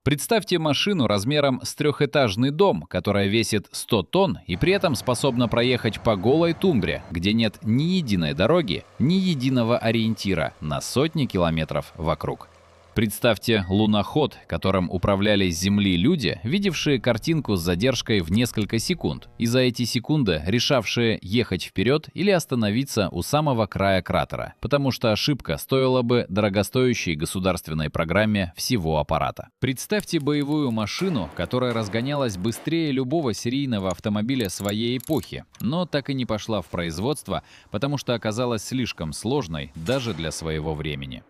Представьте машину размером с трехэтажный дом, которая весит 100 тонн и при этом способна проехать по голой тумбре, где нет ни единой дороги, ни единого ориентира на сотни километров вокруг. Представьте луноход, которым управляли с Земли люди, видевшие картинку с задержкой в несколько секунд, и за эти секунды решавшие ехать вперед или остановиться у самого края кратера, потому что ошибка стоила бы дорогостоящей государственной программе всего аппарата. Представьте боевую машину, которая разгонялась быстрее любого серийного автомобиля своей эпохи, но так и не пошла в производство, потому что оказалась слишком сложной даже для своего времени.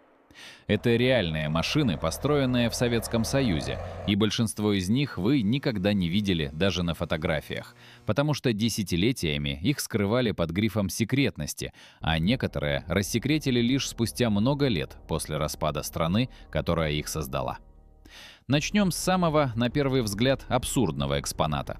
Это реальные машины, построенные в Советском Союзе, и большинство из них вы никогда не видели даже на фотографиях, потому что десятилетиями их скрывали под грифом секретности, а некоторые рассекретили лишь спустя много лет после распада страны, которая их создала. Начнем с самого, на первый взгляд, абсурдного экспоната.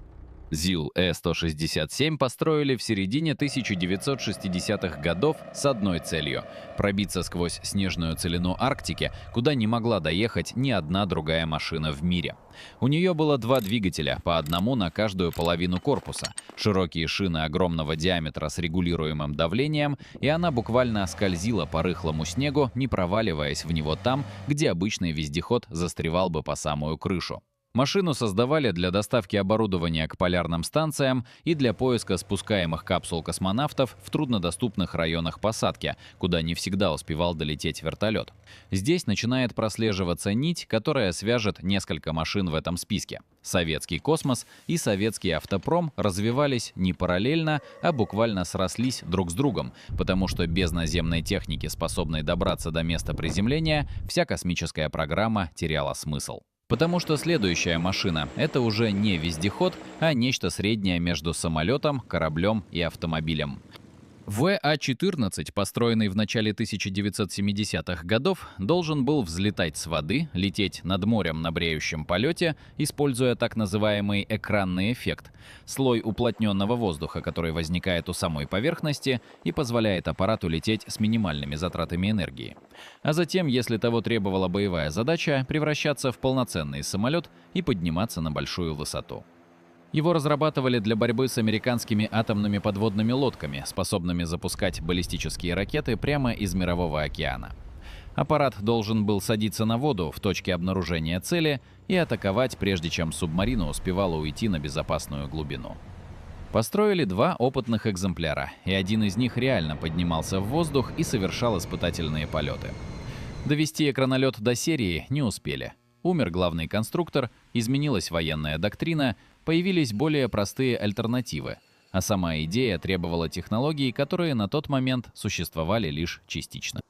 ЗИЛ-Э-167 построили в середине 1960-х годов с одной целью – пробиться сквозь снежную целину Арктики, куда не могла доехать ни одна другая машина в мире. У нее было два двигателя, по одному на каждую половину корпуса, широкие шины огромного диаметра с регулируемым давлением, и она буквально скользила по рыхлому снегу, не проваливаясь в него там, где обычный вездеход застревал бы по самую крышу. Машину создавали для доставки оборудования к полярным станциям и для поиска спускаемых капсул космонавтов в труднодоступных районах посадки, куда не всегда успевал долететь вертолет. Здесь начинает прослеживаться нить, которая свяжет несколько машин в этом списке. Советский космос и советский автопром развивались не параллельно, а буквально срослись друг с другом, потому что без наземной техники, способной добраться до места приземления, вся космическая программа теряла смысл. Потому что следующая машина – это уже не вездеход, а нечто среднее между самолетом, кораблем и автомобилем. ВА-14, построенный в начале 1970-х годов, должен был взлетать с воды, лететь над морем на бреющем полете, используя так называемый экранный эффект – слой уплотненного воздуха, который возникает у самой поверхности и позволяет аппарату лететь с минимальными затратами энергии. А затем, если того требовала боевая задача, превращаться в полноценный самолет и подниматься на большую высоту. Его разрабатывали для борьбы с американскими атомными подводными лодками, способными запускать баллистические ракеты прямо из Мирового океана. Аппарат должен был садиться на воду в точке обнаружения цели и атаковать, прежде чем субмарина успевала уйти на безопасную глубину. Построили два опытных экземпляра, и один из них реально поднимался в воздух и совершал испытательные полеты. Довести экранолет до серии не успели. Умер главный конструктор, изменилась военная доктрина, появились более простые альтернативы, а сама идея требовала технологий, которые на тот момент существовали лишь частично.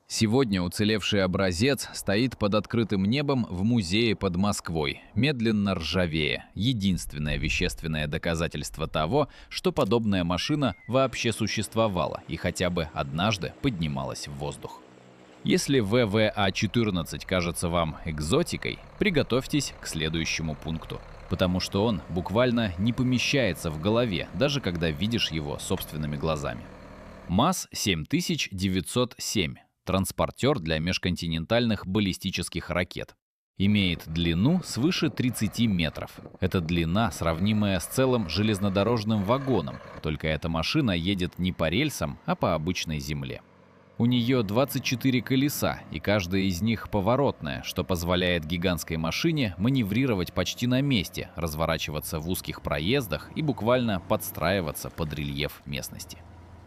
Сегодня уцелевший образец стоит под открытым небом в музее под Москвой, медленно ржавея, единственное вещественное доказательство того, что подобная машина вообще существовала и хотя бы однажды поднималась в воздух. Если ВВА-14 кажется вам экзотикой, приготовьтесь к следующему пункту, потому что он буквально не помещается в голове, даже когда видишь его собственными глазами. МАЗ-7907 – транспортер для межконтинентальных баллистических ракет. Имеет длину свыше 30 метров. Это длина, сравнимая с целым железнодорожным вагоном, только эта машина едет не по рельсам, а по обычной земле. У нее 24 колеса, и каждое из них поворотное, что позволяет гигантской машине маневрировать почти на месте, разворачиваться в узких проездах и буквально подстраиваться под рельеф местности.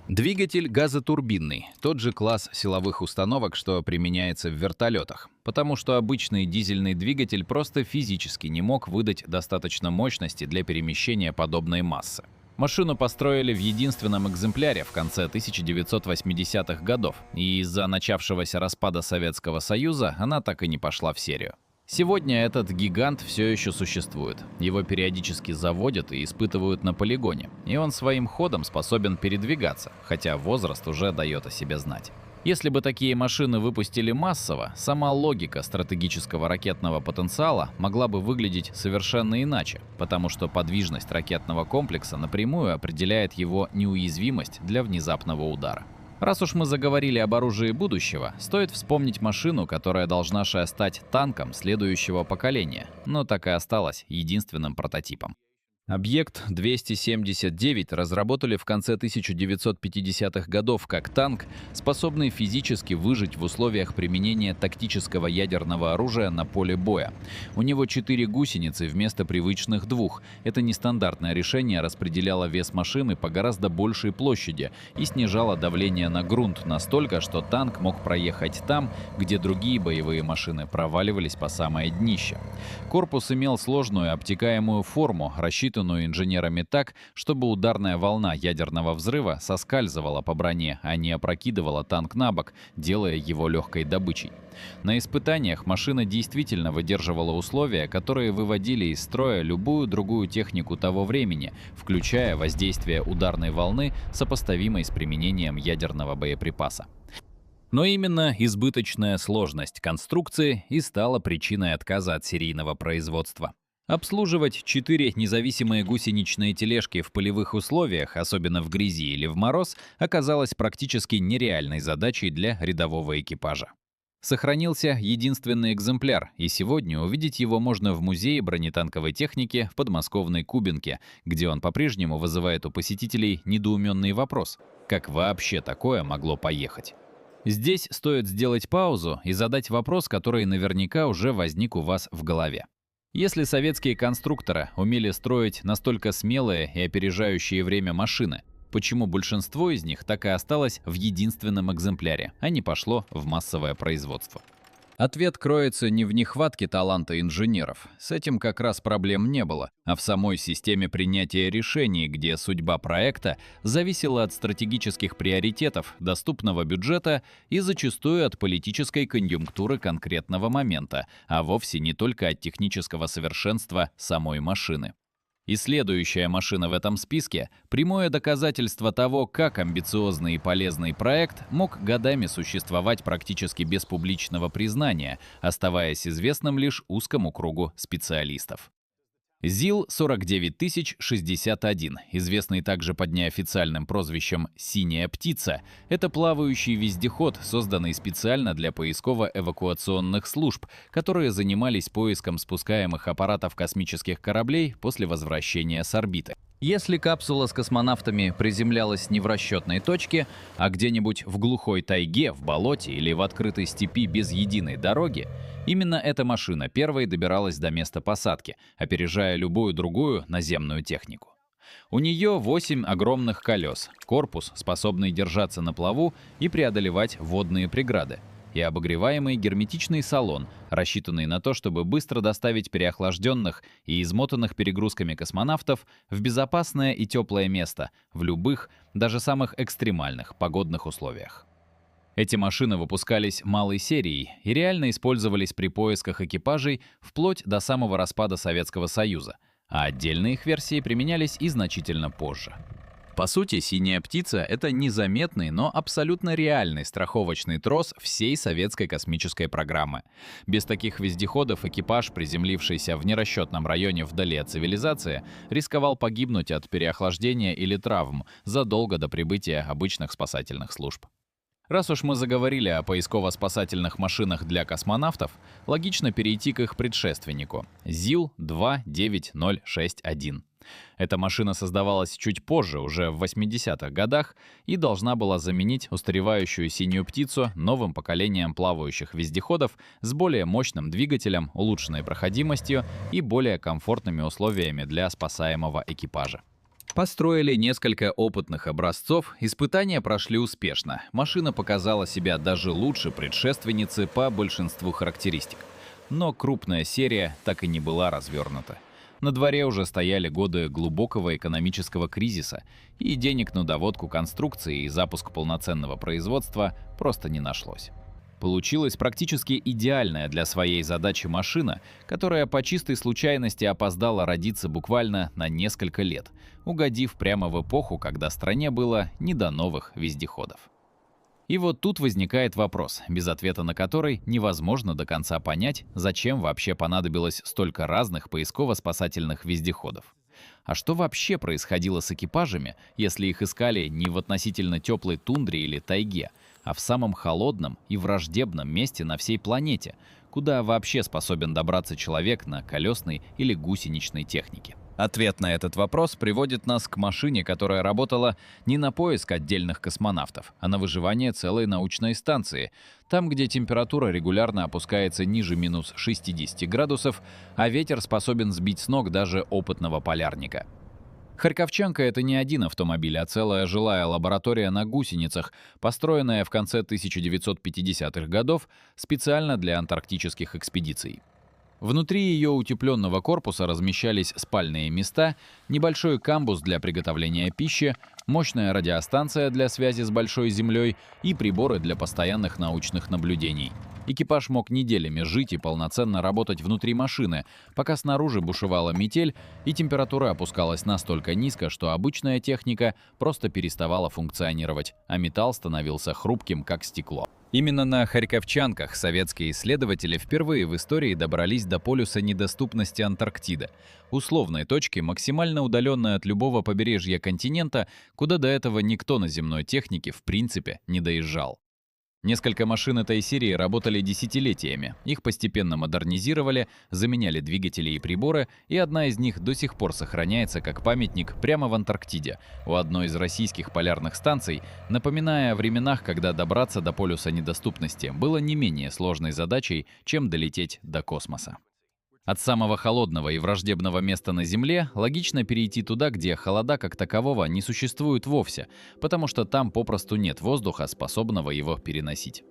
Двигатель газотурбинный, тот же класс силовых установок, что применяется в вертолетах, потому что обычный дизельный двигатель просто физически не мог выдать достаточно мощности для перемещения подобной массы. Машину построили в единственном экземпляре в конце 1980-х годов, и из-за начавшегося распада Советского Союза она так и не пошла в серию. Сегодня этот гигант все еще существует. Его периодически заводят и испытывают на полигоне, и он своим ходом способен передвигаться, хотя возраст уже дает о себе знать. Если бы такие машины выпустили массово, сама логика стратегического ракетного потенциала могла бы выглядеть совершенно иначе, потому что подвижность ракетного комплекса напрямую определяет его неуязвимость для внезапного удара. Раз уж мы заговорили об оружии будущего, стоит вспомнить машину, которая должна стать танком следующего поколения, но так и осталась единственным прототипом. Объект 279 разработали в конце 1950-х годов как танк, способный физически выжить в условиях применения тактического ядерного оружия на поле боя. У него 4 гусеницы вместо привычных 2. Это нестандартное решение распределяло вес машины по гораздо большей площади и снижало давление на грунт настолько, что танк мог проехать там, где другие боевые машины проваливались по самое днище. Корпус имел сложную обтекаемую форму, рассчитанную инженерами так, чтобы ударная волна ядерного взрыва соскальзывала по броне, а не опрокидывала танк на бок, делая его легкой добычей. На испытаниях машина действительно выдерживала условия, которые выводили из строя любую другую технику того времени, включая воздействие ударной волны, сопоставимой с применением ядерного боеприпаса. Но именно избыточная сложность конструкции и стала причиной отказа от серийного производства. Обслуживать 4 независимые гусеничные тележки в полевых условиях, особенно в грязи или в мороз, оказалось практически нереальной задачей для рядового экипажа. Сохранился единственный экземпляр, и сегодня увидеть его можно в музее бронетанковой техники в подмосковной Кубинке, где он по-прежнему вызывает у посетителей недоуменный вопрос: как вообще такое могло поехать? Здесь стоит сделать паузу и задать вопрос, который наверняка уже возник у вас в голове. Если советские конструкторы умели строить настолько смелые и опережающие время машины, почему большинство из них так и осталось в единственном экземпляре, а не пошло в массовое производство? Ответ кроется не в нехватке таланта инженеров, с этим как раз проблем не было, а в самой системе принятия решений, где судьба проекта зависела от стратегических приоритетов, доступного бюджета и зачастую от политической конъюнктуры конкретного момента, а вовсе не только от технического совершенства самой машины. И следующая машина в этом списке – прямое доказательство того, как амбициозный и полезный проект мог годами существовать практически без публичного признания, оставаясь известным лишь узкому кругу специалистов. ЗИЛ-49061, известный также под неофициальным прозвищем «Синяя птица», это плавающий вездеход, созданный специально для поисково-эвакуационных служб, которые занимались поиском спускаемых аппаратов космических кораблей после возвращения с орбиты. Если капсула с космонавтами приземлялась не в расчетной точке, а где-нибудь в глухой тайге, в болоте или в открытой степи без единой дороги, именно эта машина первой добиралась до места посадки, опережая любую другую наземную технику. У нее 8 огромных колес, корпус, способный держаться на плаву и преодолевать водные преграды, и обогреваемый герметичный салон, рассчитанный на то, чтобы быстро доставить переохлажденных и измотанных перегрузками космонавтов в безопасное и теплое место в любых, даже самых экстремальных погодных условиях. Эти машины выпускались малой серией и реально использовались при поисках экипажей вплоть до самого распада Советского Союза, а отдельные их версии применялись и значительно позже. По сути, «Синяя птица» — это незаметный, но абсолютно реальный страховочный трос всей советской космической программы. Без таких вездеходов экипаж, приземлившийся в нерасчетном районе вдали от цивилизации, рисковал погибнуть от переохлаждения или травм задолго до прибытия обычных спасательных служб. Раз уж мы заговорили о поисково-спасательных машинах для космонавтов, логично перейти к их предшественнику — ЗИЛ-29061. Эта машина создавалась чуть позже, уже в 80-х годах, и должна была заменить устаревающую «Синюю птицу» новым поколением плавающих вездеходов с более мощным двигателем, улучшенной проходимостью и более комфортными условиями для спасаемого экипажа. Построили несколько опытных образцов, испытания прошли успешно. Машина показала себя даже лучше предшественницы по большинству характеристик. Но крупная серия так и не была развернута. На дворе уже стояли годы глубокого экономического кризиса, и денег на доводку конструкции и запуск полноценного производства просто не нашлось. Получилась практически идеальная для своей задачи машина, которая по чистой случайности опоздала родиться буквально на несколько лет, угодив прямо в эпоху, когда стране было не до новых вездеходов. И вот тут возникает вопрос, без ответа на который невозможно до конца понять, зачем вообще понадобилось столько разных поисково-спасательных вездеходов. А что вообще происходило с экипажами, если их искали не в относительно теплой тундре или тайге, а в самом холодном и враждебном месте на всей планете, куда вообще способен добраться человек на колесной или гусеничной технике? Ответ на этот вопрос приводит нас к машине, которая работала не на поиск отдельных космонавтов, а на выживание целой научной станции, там, где температура регулярно опускается ниже минус 60 градусов, а ветер способен сбить с ног даже опытного полярника. Харьковчанка — это не один автомобиль, а целая жилая лаборатория на гусеницах, построенная в конце 1950-х годов специально для антарктических экспедиций. Внутри ее утепленного корпуса размещались спальные места, небольшой камбуз для приготовления пищи, мощная радиостанция для связи с Большой Землей и приборы для постоянных научных наблюдений. Экипаж мог неделями жить и полноценно работать внутри машины, пока снаружи бушевала метель и температура опускалась настолько низко, что обычная техника просто переставала функционировать, а металл становился хрупким, как стекло. Именно на харьковчанках советские исследователи впервые в истории добрались до полюса недоступности Антарктиды, условной точки, максимально удаленной от любого побережья континента, куда до этого никто на земной технике в принципе не доезжал. Несколько машин этой серии работали десятилетиями. Их постепенно модернизировали, заменяли двигатели и приборы, и одна из них до сих пор сохраняется как памятник прямо в Антарктиде, у одной из российских полярных станций, напоминая о временах, когда добраться до полюса недоступности было не менее сложной задачей, чем долететь до космоса. От самого холодного и враждебного места на Земле логично перейти туда, где холода как такового не существует вовсе, потому что там попросту нет воздуха, способного его переносить.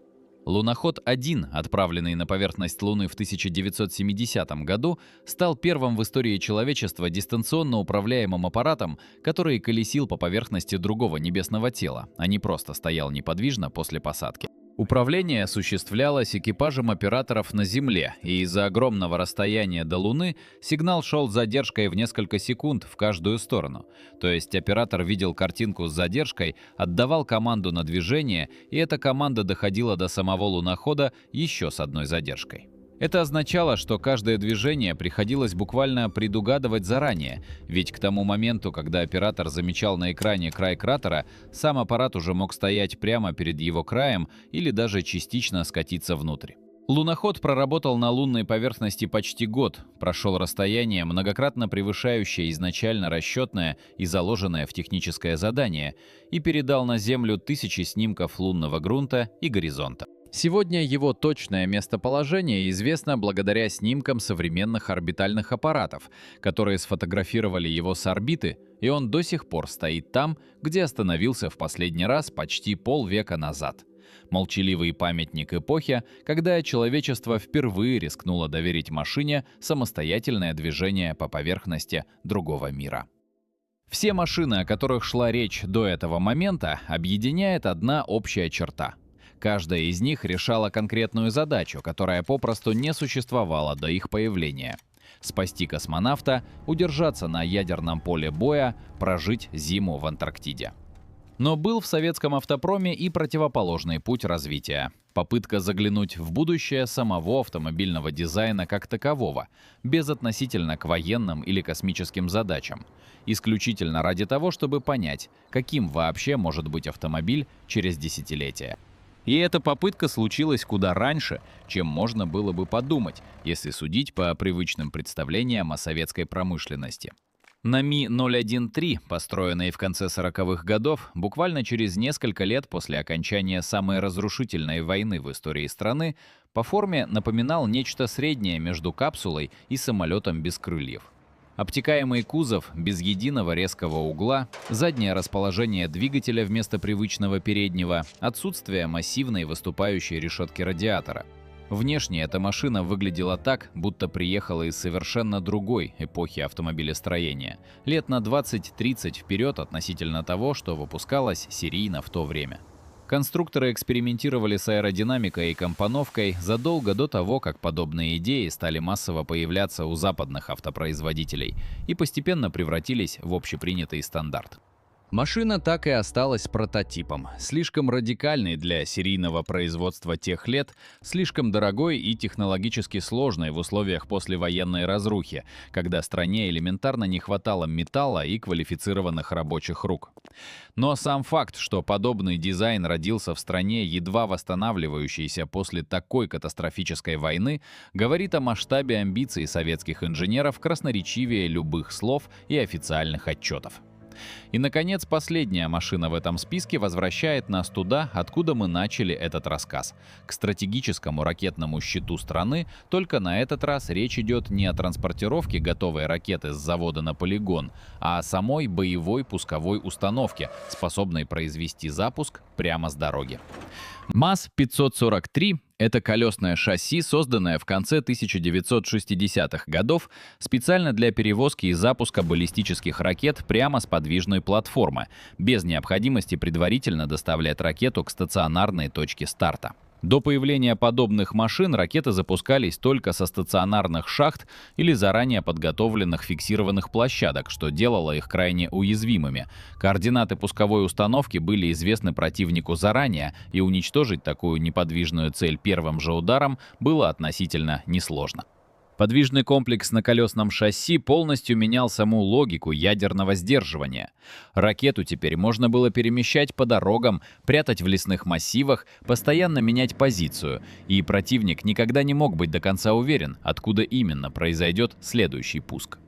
Луноход-1, отправленный на поверхность Луны в 1970 году, стал первым в истории человечества дистанционно управляемым аппаратом, который колесил по поверхности другого небесного тела, а не просто стоял неподвижно после посадки. Управление осуществлялось экипажем операторов на Земле, и из-за огромного расстояния до Луны сигнал шел с задержкой в несколько секунд в каждую сторону. То есть оператор видел картинку с задержкой, отдавал команду на движение, и эта команда доходила до самого лунохода еще с одной задержкой. Это означало, что каждое движение приходилось буквально предугадывать заранее, ведь к тому моменту, когда оператор замечал на экране край кратера, сам аппарат уже мог стоять прямо перед его краем или даже частично скатиться внутрь. Луноход проработал на лунной поверхности почти год, прошел расстояние, многократно превышающее изначально расчетное и заложенное в техническое задание, и передал на Землю тысячи снимков лунного грунта и горизонта. Сегодня его точное местоположение известно благодаря снимкам современных орбитальных аппаратов, которые сфотографировали его с орбиты, и он до сих пор стоит там, где остановился в последний раз почти полвека назад. Молчаливый памятник эпохи, когда человечество впервые рискнуло доверить машине самостоятельное движение по поверхности другого мира. Все машины, о которых шла речь до этого момента, объединяет одна общая черта. Каждая из них решала конкретную задачу, которая попросту не существовала до их появления. Спасти космонавта, удержаться на ядерном поле боя, прожить зиму в Антарктиде. Но был в советском автопроме и противоположный путь развития. Попытка заглянуть в будущее самого автомобильного дизайна как такового, безотносительно к военным или космическим задачам. Исключительно ради того, чтобы понять, каким вообще может быть автомобиль через десятилетия. И эта попытка случилась куда раньше, чем можно было бы подумать, если судить по привычным представлениям о советской промышленности. На Ми-013, построенной в конце 40-х годов, буквально через несколько лет после окончания самой разрушительной войны в истории страны, по форме напоминал нечто среднее между капсулой и самолетом без крыльев. Обтекаемый кузов без единого резкого угла, заднее расположение двигателя вместо привычного переднего, отсутствие массивной выступающей решетки радиатора. Внешне эта машина выглядела так, будто приехала из совершенно другой эпохи автомобилестроения, лет на 20-30 вперед относительно того, что выпускалось серийно в то время. Конструкторы экспериментировали с аэродинамикой и компоновкой задолго до того, как подобные идеи стали массово появляться у западных автопроизводителей и постепенно превратились в общепринятый стандарт. Машина так и осталась прототипом, слишком радикальной для серийного производства тех лет, слишком дорогой и технологически сложной в условиях послевоенной разрухи, когда стране элементарно не хватало металла и квалифицированных рабочих рук. Но сам факт, что подобный дизайн родился в стране, едва восстанавливающейся после такой катастрофической войны, говорит о масштабе амбиций советских инженеров красноречивее любых слов и официальных отчетов. И, наконец, последняя машина в этом списке возвращает нас туда, откуда мы начали этот рассказ. К стратегическому ракетному щиту страны, только на этот раз речь идет не о транспортировке готовой ракеты с завода на полигон, а о самой боевой пусковой установке, способной произвести запуск прямо с дороги. МАЗ-543 — это колесное шасси, созданное в конце 1960-х годов специально для перевозки и запуска баллистических ракет прямо с подвижной платформы, без необходимости предварительно доставлять ракету к стационарной точке старта. До появления подобных машин ракеты запускались только со стационарных шахт или заранее подготовленных фиксированных площадок, что делало их крайне уязвимыми. Координаты пусковой установки были известны противнику заранее, и уничтожить такую неподвижную цель первым же ударом было относительно несложно. Подвижный комплекс на колесном шасси полностью менял саму логику ядерного сдерживания. Ракету теперь можно было перемещать по дорогам, прятать в лесных массивах, постоянно менять позицию, и противник никогда не мог быть до конца уверен, откуда именно произойдет следующий пуск.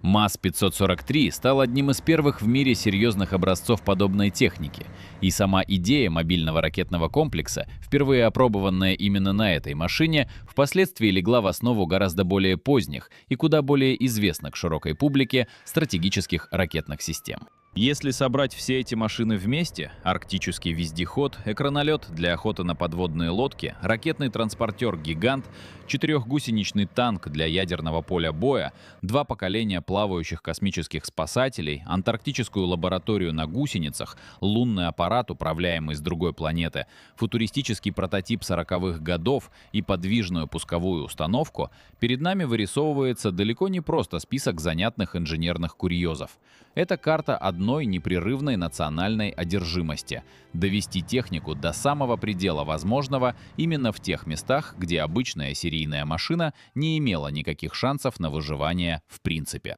МАЗ-543 стал одним из первых в мире серьезных образцов подобной техники, и сама идея мобильного ракетного комплекса, впервые опробованная именно на этой машине, впоследствии легла в основу гораздо более поздних и куда более известных широкой публике стратегических ракетных систем. Если собрать все эти машины вместе — арктический вездеход, экранолет для охоты на подводные лодки, ракетный транспортер-гигант, четырехгусеничный танк для ядерного поля боя, 2 поколения плавающих космических спасателей, антарктическую лабораторию на гусеницах, лунный аппарат, управляемый с другой планеты, футуристический прототип 40-х годов и подвижную пусковую установку, перед нами вырисовывается далеко не просто список занятных инженерных курьезов. Это карта одной непрерывной национальной одержимости — довести технику до самого предела возможного именно в тех местах, где обычная серийная машина не имела никаких шансов на выживание в принципе.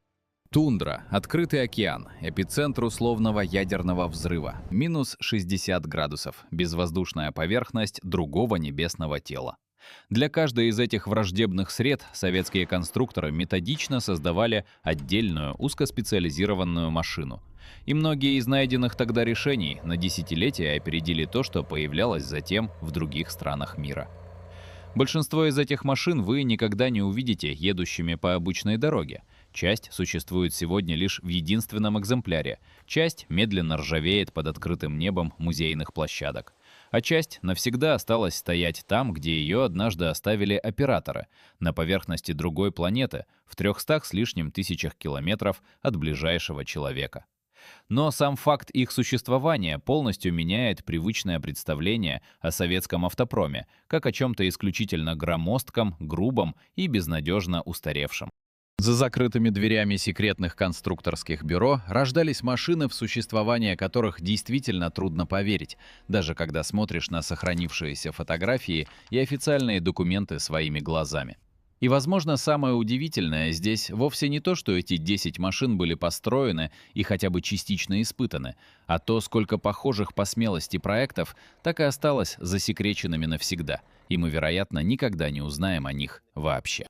Тундра, открытый океан, эпицентр условного ядерного взрыва, минус 60 градусов, безвоздушная поверхность другого небесного тела. Для каждой из этих враждебных сред советские конструкторы методично создавали отдельную узкоспециализированную машину. И многие из найденных тогда решений на десятилетия опередили то, что появлялось затем в других странах мира. Большинство из этих машин вы никогда не увидите едущими по обычной дороге. Часть существует сегодня лишь в единственном экземпляре, часть медленно ржавеет под открытым небом музейных площадок, а часть навсегда осталась стоять там, где ее однажды оставили операторы, на поверхности другой планеты, в 300 с лишним тысячах километров от ближайшего человека. Но сам факт их существования полностью меняет привычное представление о советском автопроме, как о чем-то исключительно громоздком, грубом и безнадежно устаревшем. За закрытыми дверями секретных конструкторских бюро рождались машины, в существование которых действительно трудно поверить, даже когда смотришь на сохранившиеся фотографии и официальные документы своими глазами. И, возможно, самое удивительное здесь вовсе не то, что эти 10 машин были построены и хотя бы частично испытаны, а то, сколько похожих по смелости проектов так и осталось засекреченными навсегда, и мы, вероятно, никогда не узнаем о них вообще.